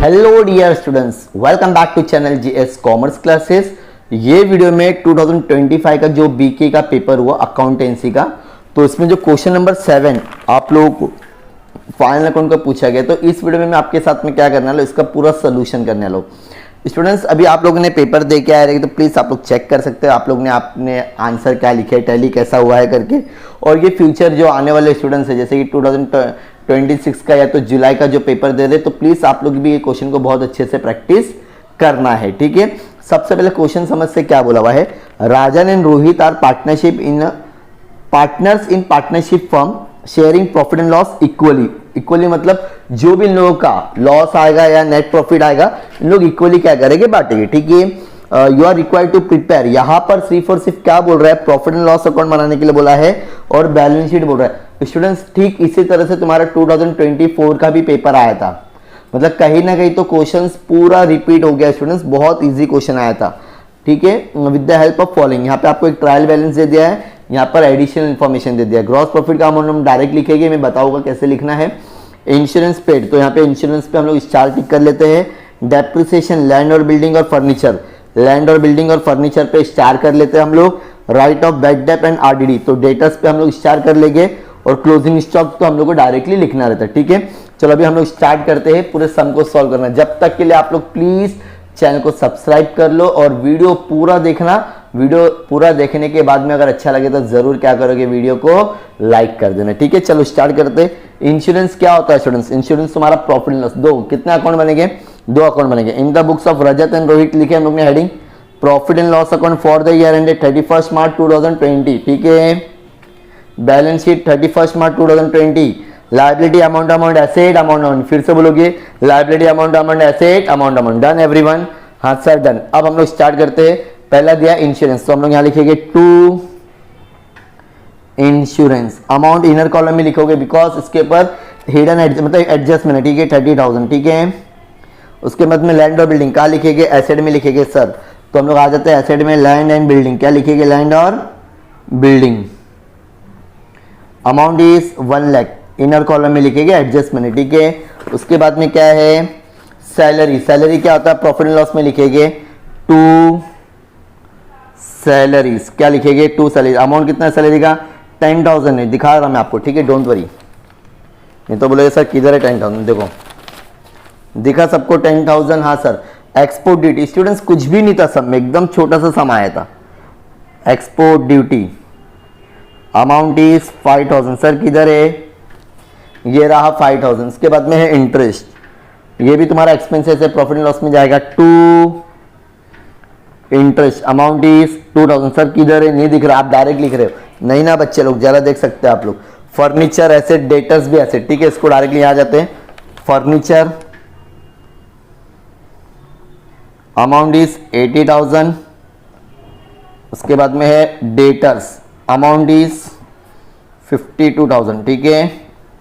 Hello dear students, welcome back to channel GS commerce classes. ये video में 2025 का जो बीके का पेपर हुआ अकाउंटेंसी का, तो इसमें जो क्वेश्चन नंबर 7 आप लोगों को फाइनल अकाउंट का पूछा गया, तो इस वीडियो में मैं आपके साथ में क्या करने वाला हूं, इसका पूरा सोल्यूशन करने वाला हूं। स्टूडेंट्स, अभी आप लोगों ने पेपर दे के आए रहेंगे तो प्लीज़ आप लोग चेक कर सकते हो आप लोग ने आपने आंसर क्या लिखे है, टैली कैसा हुआ है करके। और ये फ्यूचर जो आने वाले स्टूडेंट्स है, जैसे कि 2026 का या तो जुलाई का जो पेपर दे रहे, तो प्लीज़ आप लोग भी ये क्वेश्चन को बहुत अच्छे से प्रैक्टिस करना है, ठीक है। सबसे पहले क्वेश्चन समझ से क्या बोला हुआ है, Rajan and Rohit are partners in partnership firm sharing profit and loss equally मतलब जो भी इन लोगों का लॉस आएगा या नेट प्रॉफिट आएगा, इन लोग इक्वली क्या करेंगे, बांटेंगे, ठीक है। You are required to prepare, यहां पर सिर्फ क्या बोल रहा है, प्रॉफिट एंड लॉस अकाउंट बनाने के लिए बोला है और बैलेंस शीट बोल रहा है। स्टूडेंट्स, ठीक इसी तरह से तुम्हारा 2024 का भी पेपर आया था, मतलब कहीं ना कहीं तो क्वेश्चंस पूरा रिपीट हो गया स्टूडेंट्स, बहुत इजी क्वेश्चन आया था, ठीक है। With the help of following, यहाँ पे आपको एक ट्रायल बैलेंस दे दिया है, यहाँ पर एडिशनल इन्फॉर्मेशन दे दिया है। ग्रॉस प्रॉफिट का अमाउंट हम डायरेक्ट लिखेंगे, मैं बताऊंगा कैसे लिखना है। इंश्योरेंस पेड, तो यहाँ पे इंश्योरेंस पे हम लोग स्टार टिक कर लेते हैं। डेप्रिसिएशन लैंड और बिल्डिंग और फर्नीचर, लैंड और बिल्डिंग और फर्नीचर पे स्टार कर लेते हैं हम लोग। Right of bad debt and RDD, तो डेटर्स पे हम लोग स्टार कर लेंगे और क्लोजिंग स्टॉक तो हम लोग को डायरेक्टली लिखना रहता है, ठीक है। चलो अभी हम लोग स्टार्ट करते हैं पूरे सम को सॉल्व करना। जब तक के लिए आप लोग प्लीज चैनल को सब्सक्राइब कर लो और वीडियो पूरा देखना। वीडियो पूरा देखने के बाद में अगर अच्छा लगे तो जरूर क्या करोगे, वीडियो को लाइक कर देना, ठीक है। चलो स्टार्ट करते हैं। इंश्योरेंस क्या होता है स्टूडेंट्स, इंश्योरेंस तुम्हारा प्रॉफिट एंड लॉस, दो कितने अकाउंट बनेंगे, दो अकाउंट बनेंगे। In the books of Rajat and Rohit लिखे हम लोग ने heading profit and loss account for the year ended 31 मार्च 2020, ठीक है। बैलेंस शीट 31 मार्च 2020। लाइबिलिटी अमाउंट एसेट, फिर से बोलोगे liability amount asset amount. Done everyone, हाँ सर डन। अब हम लोग स्टार्ट करते हैं। पहला दिया इंश्योरेंस, तो हम लोग यहाँ लिखेंगे to insurance. Amount inner column में लिखोगे बिकॉज इसके ऊपर हिडन मतलब एडजस्टमेंट है, ठीक है, 30,000, ठीक है। उसके बाद में लैंड और बिल्डिंग कहाँ लिखेंगे, एसेट में लिखेंगे सर, तो हम लोग आ जाते हैं एसेट में। लैंड एंड बिल्डिंग क्या लिखेंगे, लैंड और building. Amount is 1 lakh, inner column में लिखेंगे एडजस्टमेंट, ठीक है। उसके बाद में क्या है, सैलरी, सैलरी क्या होता है, प्रॉफिट एंड लॉस में लिखेंगे टू सैलरीज, क्या लिखेंगे, टू सैलरी। अमाउंट कितना है सैलरी का, 10,000 है, दिखा रहा मैं आपको, ठीक है, डोंट वरी। नहीं तो बोले सर किधर है 10,000, देखो दिखा सबको 10,000, हाँ सर। एक्सपोर्ट ड्यूटी स्टूडेंट्स कुछ भी नहीं था, सब में एकदम छोटा सा सम आया था। Export duty amount is 5,000, sir किधर है, ये रहा 5,000। इसके बाद में है इंटरेस्ट, ये भी तुम्हारा एक्सपेंसेस है, प्रॉफिट एंड लॉस में जाएगा। To interest amount is 2,000, sir किधर है, नहीं दिख रहा, आप डायरेक्ट लिख रहे हो, नहीं ना बच्चे लोग, जरा देख सकते हैं आप लोग। फर्नीचर एसेट, डेटर्स भी एसेट, ठीक है, इसको डायरेक्टली आ जाते हैं। Furniture amount is 80,000। उसके बाद में है डेटर्स, अमाउंट इज 52,000, ठीक है,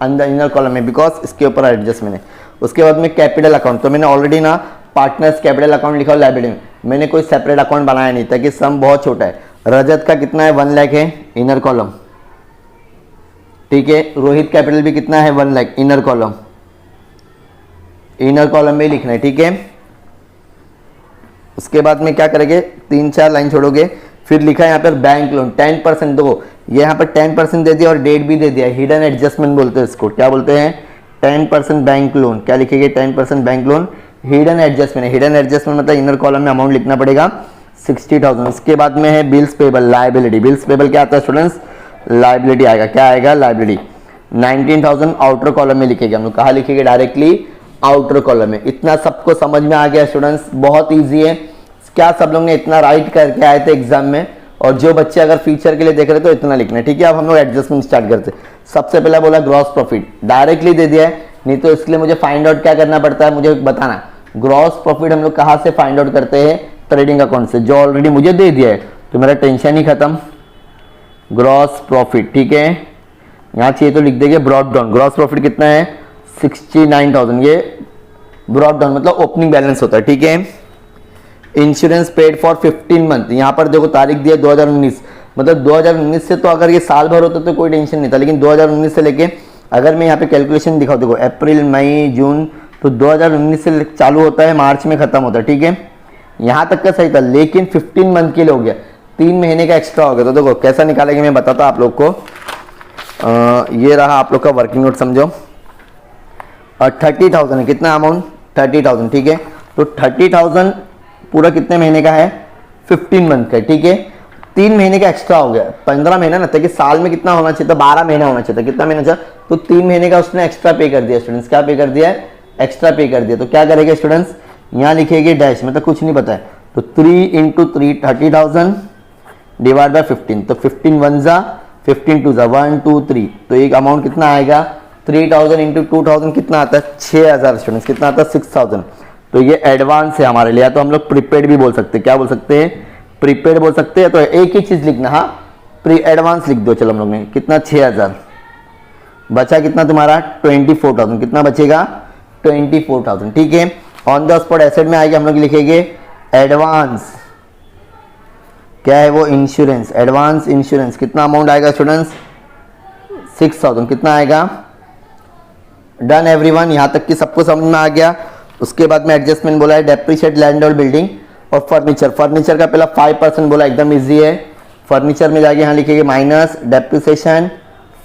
अंदर इनर कॉलम में बिकॉज इसके ऊपर एडजस्टमेंट है। उसके बाद में कैपिटल अकाउंट, तो मैंने ऑलरेडी ना पार्टनर्स कैपिटल अकाउंट लिखा हुआ लाइबिलिटी में, मैंने कोई सेपरेट अकाउंट बनाया नहीं ताकि सम बहुत छोटा है। रजत का कितना है, 1 लाख है, इनर कॉलम, ठीक है। रोहित कैपिटल भी कितना है, 1 lakh, inner column, inner column में लिखना है, ठीक है। उसके बाद में क्या करेंगे, 3-4 लाइन छोड़ोगे, फिर लिखा है यहाँ पर बैंक लोन 10%, दो ये यहाँ पर 10% दे दिया और डेट भी दे दिया, हिडन एडजस्टमेंट बोलते हैं इसको, क्या बोलते हैं, 10% बैंक लोन, क्या लिखेंगे, 10% बैंक लोन, हिडन एडजस्टमेंट है। हिडन एडजस्टमेंट मतलब इनर कॉलम में अमाउंट लिखना पड़ेगा 60,000। इसके बाद में है bills payable, liability, bills payable क्या आता है स्टूडेंट्स, लाइबिलिटी आएगा, क्या आएगा, लाइबिलिटी 19,000 आउटर कॉलम में लिखेंगे हम लोग, कहाँ लिखेंगे, डायरेक्टली आउटर कॉलम में। इतना सबको समझ में आ गया स्टूडेंट्स, बहुत ईजी है, क्या सब लोग ने इतना राइट करके आए थे एग्जाम में, और जो बच्चे अगर फ्यूचर के लिए देख रहे तो इतना लिखना है, ठीक है। अब हम लोग एडजस्टमेंट स्टार्ट करते हैं। सबसे पहले बोला ग्रॉस प्रॉफिट, डायरेक्टली दे दिया है, नहीं तो इसलिए मुझे फाइंड आउट क्या करना पड़ता है, मुझे बताना। ग्रॉस प्रॉफिट हम लोग कहाँ से फाइंड आउट करते हैं, ट्रेडिंग अकाउंट से, जो ऑलरेडी मुझे दे दिया है, तो मेरा टेंशन ही खत्म। ग्रॉस प्रॉफिट, ठीक है, यहाँ चाहिए तो लिख देंगे ब्रॉड डाउन। ग्रॉस प्रॉफिट कितना है, 69,000, ये ब्रॉड डाउन मतलब ओपनिंग बैलेंस होता है, ठीक है। इंश्योरेंस पेड फॉर 15 मंथ, यहाँ पर देखो तारीख दिया 2019, मतलब 2019 से, तो अगर ये साल भर होता तो कोई टेंशन नहीं था, लेकिन 2019 से लेके अगर मैं यहाँ पे कैलकुलेशन दिखाऊँ, देखो अप्रैल मई जून तो 2019 से चालू होता है, मार्च में खत्म होता है, ठीक है। यहाँ तक का सही था, लेकिन 15 मंथ के लिए हो गया, 3 महीने का एक्स्ट्रा हो गया। तो देखो कैसा निकालेंगे मैं बताता हूँ आप लोग को। ये रहा आप लोग का वर्किंग नोट, समझो। 30,000 है, कितना अमाउंट, 30,000, ठीक है। तो 30,000 पूरा कितने महीने का है, 15 मंथ का, ठीक है। 3 महीने का एक्स्ट्रा हो गया, 15 महीना ना था कि साल में कितना होना चाहिए था, 12 महीना होना चाहिए था, कितना महीना चाहिए, तो 3 महीने का उसने एक्स्ट्रा पे कर दिया। स्टूडेंट्स क्या पे कर दिया है, एक्स्ट्रा पे कर दिया। तो क्या करेंगे स्टूडेंट्स, यहाँ लिखेंगे डैश, मतलब कुछ नहीं पता है, तो 3 इंटू 3 30,000 डिवाइड बाय 15, तो 15 1 जा 15 2 जा 1 2 3, तो एक अमाउंट कितना आएगा, 3000 इंटू 2000 कितना आता है, 6000 स्टूडेंट्स, कितना आता है, 6000। तो ये एडवांस है हमारे लिए, या तो हम लोग प्रीपेड भी बोल सकते हैं, क्या बोल सकते हैं, प्रीपेड बोल सकते हैं। तो एक ही चीज लिखना, हाँ प्री एडवांस लिख दो। चलो हम लोग ने कितना, 6000, बचा कितना तुम्हारा 24,000, कितना बचेगा 24,000, ठीक है। ऑन द स्पॉट एसेट में आएगा, हम लोग लिखेंगे एडवांस, क्या है वो, इंश्योरेंस, एडवांस इंश्योरेंस, कितना अमाउंट आएगा स्टूडेंट्स, 6,000, कितना आएगा। डन एवरीवन, यहां तक कि सबको समझ में आ गया। उसके बाद में एडजस्टमेंट बोला है, डेप्रिशिएट लैंड और बिल्डिंग और फर्नीचर। फर्नीचर का पहला 5% बोला, एकदम इजी है। फर्नीचर में जाके यहाँ लिखेंगे माइनस डेप्रिसिएशन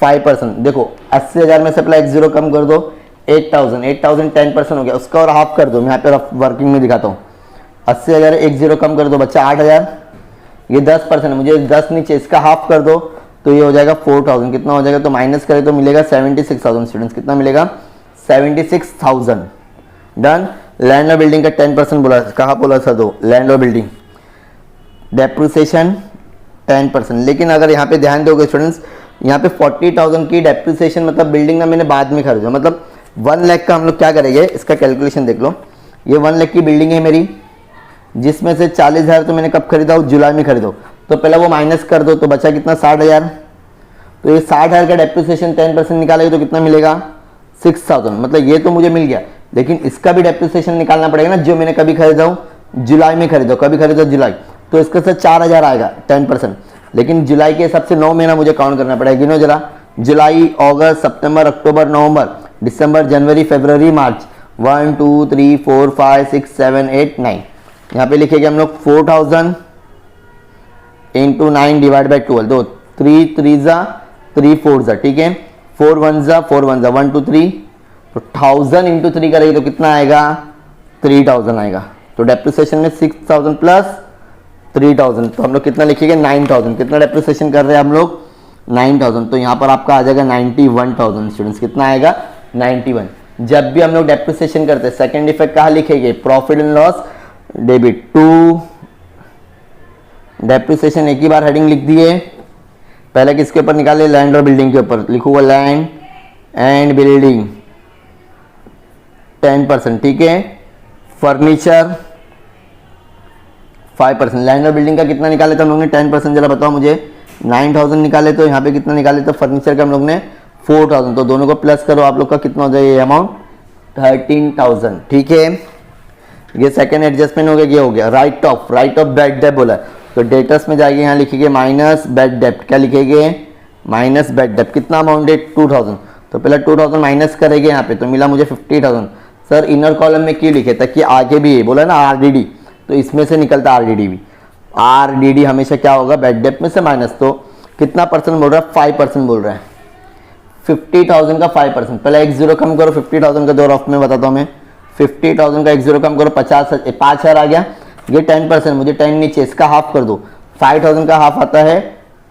5%। देखो 80,000 में से पहला 1 0 कम कर दो, 8,000, 8,000 10% हो गया, उसका और हाफ कर दो। मैं यहाँ पे वर्किंग में दिखाता हूँ, 80,000 1 0 कम कर दो, बच्चा 8,000, ये 10%, मुझे 10 नीचे, इसका हाफ कर दो तो ये हो जाएगा 4,000, कितना हो जाएगा, तो माइनस करें तो मिलेगा 76,000 स्टूडेंट्स, कितना मिलेगा 76,000। डन। लैंड और बिल्डिंग का 10% बोला, कहाँ बोला था, दो लैंड और बिल्डिंग डेप्रिसिएशन 10%। लेकिन अगर यहाँ पे ध्यान दोगे स्टूडेंट्स, यहाँ पे 40,000 की डेप्रिसिएशन मतलब बिल्डिंग ना मैंने बाद में खरीदा, मतलब 1 लाख का हम लोग क्या करेंगे, इसका कैलकुलेशन देख लो। ये 1 लाख की बिल्डिंग है मेरी, जिसमें से 40,000 तो मैंने कब खरीदा, जुलाई में खरीदो, तो पहले वो माइनस कर दो, तो बचा कितना 60,000। तो ये 60,000 का डेप्रिसिएशन 10% निकालेगा तो कितना मिलेगा 6,000, मतलब ये तो मुझे मिल गया, लेकिन इसका भी डेप्रिसिएशन निकालना पड़ेगा ना, जो मैंने कभी खरीदा हूँ, जुलाई में खरीदो, कभी खरीदो जुलाई, तो इसका से 4,000 आएगा 10%। लेकिन जुलाई के हिसाब से 9 महीना मुझे काउंट करना पड़ेगा, गिनो जरा, जुलाई अगस्त सितंबर अक्टूबर नवंबर दिसंबर जनवरी फरवरी मार्च, 1 2 3 4 5 6 7 8 9, यहाँ पे लिखेंगे हम लोग 4,000 इंटू 9 डिवाइड बाई 12, दो 3 3 जा 3 4 जा, ठीक है, 4 1 जा 4 1 जा 1 2 3, तो 1000 इंटू 3 करेगी तो कितना आएगा 3,000 आएगा। तो डेप्रिसिएशन में 6,000 प्लस 3,000, तो हम लोग कितना लिखेंगे 9,000, कितना डेप्रिसिएशन कर रहे हैं हम लोग 9,000, तो यहाँ पर आपका आ जाएगा 91,000 स्टूडेंट्स, कितना आएगा 91। जब भी हम लोग डेप्रिसिएशन करते हैं सेकंड इफेक्ट कहाँ लिखेंगे, profit and loss debit to depreciation, एक ही बार हेडिंग लिख दिए। पहले किसके ऊपर निकाले, लैंड और बिल्डिंग के ऊपर, लिखूंगा लैंड एंड बिल्डिंग 10%, ठीक है। फर्नीचर 5%, लैंड और बिल्डिंग का कितना निकाले थे हम लोग ने 10%, जरा बताओ मुझे, 9,000 निकाले, तो यहाँ पे कितना निकाले थे फर्नीचर का हम लोग ने 4,000, तो दोनों को प्लस करो, आप लोग का कितना हो जाएगा ये अमाउंट 13,000, ठीक है। ये सेकंड एडजस्टमेंट हो गया, ये हो गया। राइट ऑफ बैड डेट बोला, तो डेटर्स में जाएंगे, यहाँ लिखेंगे माइनस बैड डेप्ट, क्या लिखेंगे माइनस बैड डेप्ट, कितना अमाउंट है 2,000, तो पहले 2,000 माइनस करेंगे यहाँ पे, तो मिला मुझे 50,000। सर इनर कॉलम में क्यों लिखे, ताकि आगे भी ये बोला ना आरडीडी, तो इसमें से निकलता आरडीडी भी, आरडीडी हमेशा क्या होगा बैड डेप्ट में से माइनस, तो कितना परसेंट बोल रहा है 5% बोल रहा है, 50,000 का 5%, पहले 1 0 कम करो, 50,000 का दो रफ में बताता हूँ मैं, 50,000 का 1 0 कम करो, 5,000 आ गया, ये 10%, मुझे 10 नीचे, इसका हाफ कर दो, 5,000 का हाफ आता है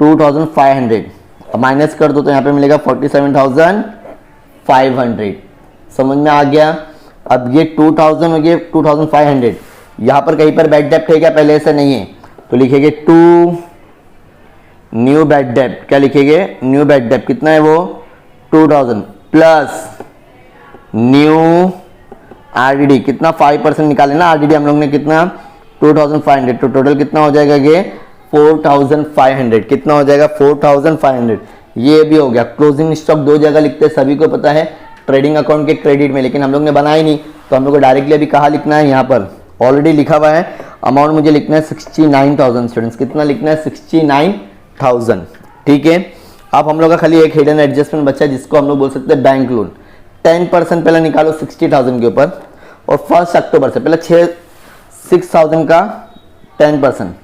2,500, अब माइनस कर दो तो यहाँ पे मिलेगा 47,500, समझ में आ गया। अब ये 2,000 हो गया 2,500, यहाँ पर कहीं पर बैड डेप्ट है क्या, पहले ऐसा नहीं है, तो लिखेंगे 2 न्यू बैड डेप्ट, क्या लिखेंगे न्यू बैड डेप्ट, कितना है वो 2,000 प्लस न्यू आरडीडी, कितना 5% निकाले ना आरडीडी हम लोग ने, कितना 2,500, तो टोटल कितना हो जाएगा ये 4,500, कितना हो जाएगा 4,500। ये भी हो गया। क्लोजिंग स्टॉक दो जगह लिखते हैं, सभी को पता है, ट्रेडिंग अकाउंट के क्रेडिट में, लेकिन हम लोग ने बनाया नहीं, तो हम लोग को डायरेक्टली अभी कहाँ लिखना है, यहाँ पर ऑलरेडी लिखा हुआ है, अमाउंट मुझे लिखना है 69,000 स्टूडेंट्स, कितना लिखना है 69,000, ठीक है। अब हम लोग का खाली एक हिडन एडजस्टमेंट बचा है, जिसको हम लोग बोल सकते हैं बैंक लोन। 10% पहले निकालो 60,000 के ऊपर, और 1 अक्टूबर से पहले 6,000 का 10%,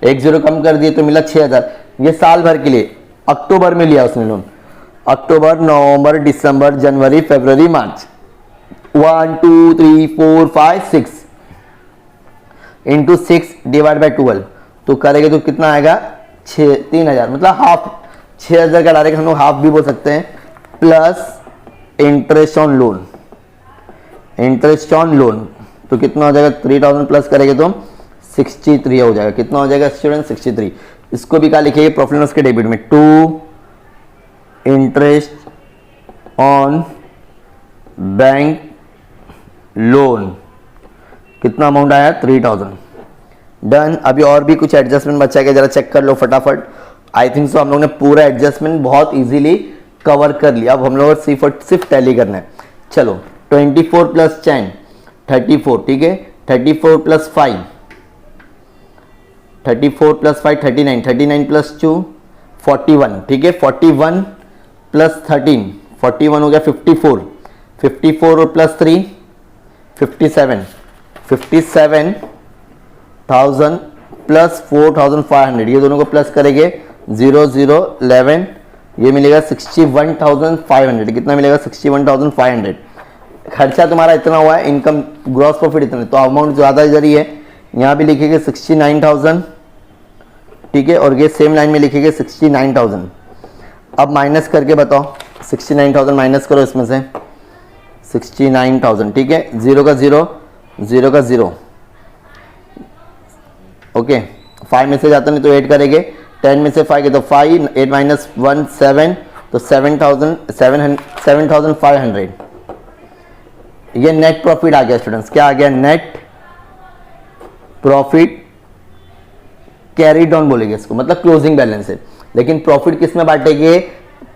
एक जीरो कम कर दिए तो मिला 6,000। ये साल भर के लिए अक्टूबर में लिया उसने loan, October, November, December, January, February, March, 1 2 3 4 5 6 into 6 divide by 12, तो करेंगे तो कितना आएगा 3,000, मतलब हाफ, 6,000 का डायरेक्ट हम लोग हाफ भी बोल सकते हैं, plus interest on loan, interest on loan, तो कितना हो जाएगा 3,000 प्लस करेंगे तो 63 हो जाएगा। कितना हो जाएगा स्टूडेंट 63। इसको भी क्या लिखिए प्रॉफिट लॉस के डेबिट में, to interest on bank loan, कितना अमाउंट आया 3,000। डन। अभी और भी कुछ एडजस्टमेंट बचा है, जरा चेक कर लो फटाफट। आई थिंक सो हम लोग ने पूरा एडजस्टमेंट बहुत इजीली कवर कर लिया। अब हम लोग सिर्फ टैली करना है। चलो 24 प्लस 10 34, ठीक है, 34 प्लस 5 34 प्लस 5 39, 39 प्लस 2 41, ठीक है, 41 प्लस 13 41 हो गया 54, 54 और प्लस 3 57, 57,000 प्लस 4,500, ये दोनों को प्लस करेंगे 0 0 11, ये मिलेगा 61,500। कितना मिलेगा 61,500। खर्चा तुम्हारा इतना हुआ है, इनकम ग्रॉस प्रॉफिट इतना, तो अमाउंट ज़्यादा इधर ही है, यहाँ भी लिखेंगे 69,000, ठीक है, और ये सेम लाइन में लिखेंगे 69,000। अब माइनस करके बताओ, 69,000 माइनस करो इसमें से 69,000, ठीक है, 0 का 0 0 का 0, ओके, 5 में से जाता नहीं तो 8 करेंगे, 10 में से 5 के तो 5, 8 माइनस 1 7, तो 7,500। ये नेट प्रॉफिट आ गया स्टूडेंट्स। क्या आ गया? नेट प्रॉफिट कैरी डाउन बोलेंगे इसको, मतलब क्लोजिंग बैलेंस है। लेकिन प्रॉफिट किस में बांटेंगे?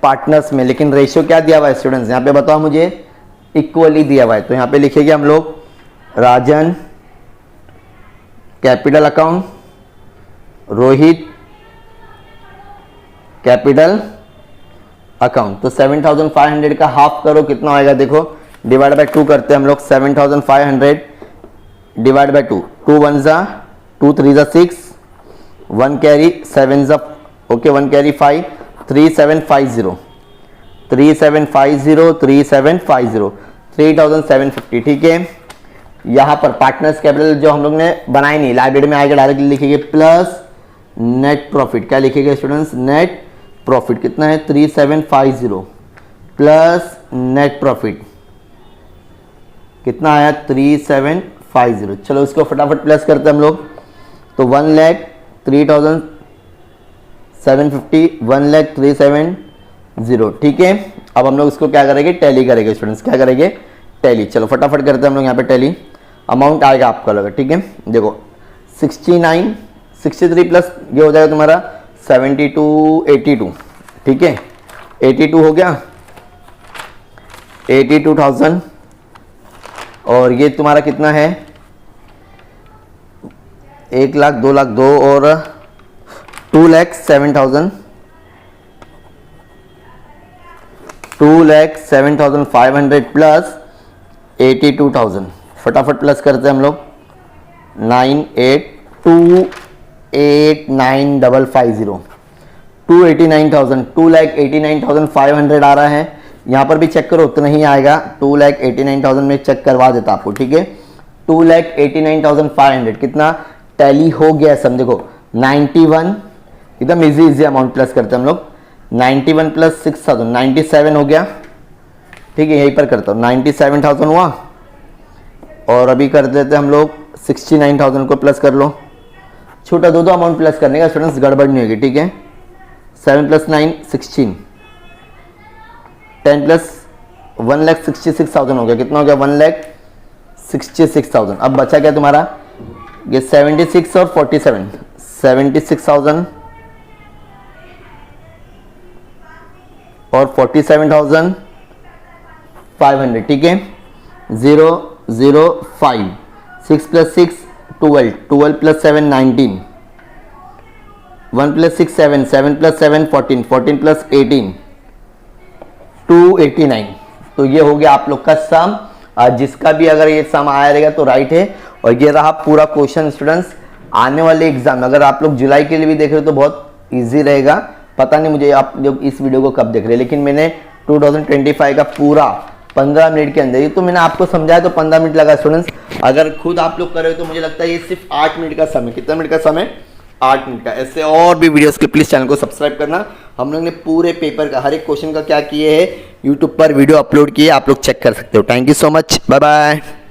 पार्टनर्स में। लेकिन रेशियो क्या दिया हुआ है स्टूडेंट्स? यहाँ पे बताओ मुझे, इक्वली दिया हुआ है। तो यहाँ पे लिखेंगे हम लोग Rajan capital account, Rohit capital account. तो 7,500 का हाफ करो, कितना आएगा देखो, डिवाइड बाय 2 करते हैं हम लोग। 7,500 डिवाइड बाय 2, 2 1 जा 2 3 जा 6, 1 कैरी 7 जा, ओके, 1 कैरी 5, 3750 3750 3750 3,750, ठीक है। यहाँ पर पार्टनर्स कैपिटल जो हम लोग ने बनाई नहीं, लाइब्रेरी में आएगा, डायरेक्टली लिखेंगे प्लस नेट प्रॉफिट। क्या लिखेंगे स्टूडेंट्स? Net profit. कितना है? 3750 प्लस नेट प्रॉफिट कितना आया? 3750। चलो इसको फटाफट प्लस करते हैं हम लोग। तो 1,03,750 1,03,750, ठीक है। अब हम लोग इसको क्या करेंगे? टैली करेंगे स्टूडेंट्स। क्या करेंगे? टैली। चलो फटाफट करते हैं हम लोग यहाँ पे टैली। अमाउंट आएगा आपका लगा, ठीक है। देखो 69 63 प्लस ये हो जाएगा तुम्हारा 72 82, ठीक है, 82 हो गया, 82,000। और ये तुम्हारा कितना है? 1 लाख 2 लाख 2 और 2,07,000 2,07,500 प्लस 82,000। फटाफट प्लस करते हैं हम लोग। 98289550 289,000 2,89,500 आ रहा है। यहाँ पर भी चेक करो, उतना ही आएगा। 2,89,000 में चेक करवा देता आपको, ठीक है। 2,89,500 कितना टैली हो गया सब। देखो 91, एकदम इजी अमाउंट प्लस करते हैं हम लोग। 91 प्लस 6,000 97 हो गया, ठीक है। यहीं पर करता हूँ, 97,000 हुआ। और अभी कर देते हम लोग 69,000 को प्लस कर लो। छोटा दो अमाउंट प्लस करने का स्टूडेंट्स, गड़बड़ नहीं होगी, ठीक है। 7 प्लस 9 16, 10 प्लस 1,66,000 हो गया। कितना हो गया? 1,66,000। अब बचा क्या तुम्हारा? ये 76 और 47, 76,000 और 47,500, ठीक है। 0 0 5, 6 plus 6 12, 12 plus 7 19, 1 plus 6 7, 7 plus 7 14, 14 plus 18 289, तो ये हो गया आप लोग का सम, जिसका भी अगर ये सम आया रहेगा तो राइट है। और ये रहा पूरा क्वेश्चन स्टूडेंट्स। आने वाले एग्जाम अगर आप लोग जुलाई के लिए भी देख रहे हो तो बहुत ईजी रहेगा। पता नहीं मुझे आप लोग इस वीडियो को कब देख रहे हैं, लेकिन मैंने 2025 का पूरा 15 मिनट के अंदर, ये तो मैंने आपको समझाया तो 15 मिनट लगा स्टूडेंट्स। अगर खुद आप लोग कर रहे हो तो मुझे लगता है ये सिर्फ 8 मिनट का समय। कितना मिनट का समय? 8 मिनट का। ऐसे और भी वीडियोस के प्लीज चैनल को सब्सक्राइब करना। हम लोग ने पूरे पेपर का हर एक क्वेश्चन का क्या किए है यूट्यूब पर वीडियो अपलोड किए, आप लोग चेक कर सकते हो। Thank you so much, bye bye.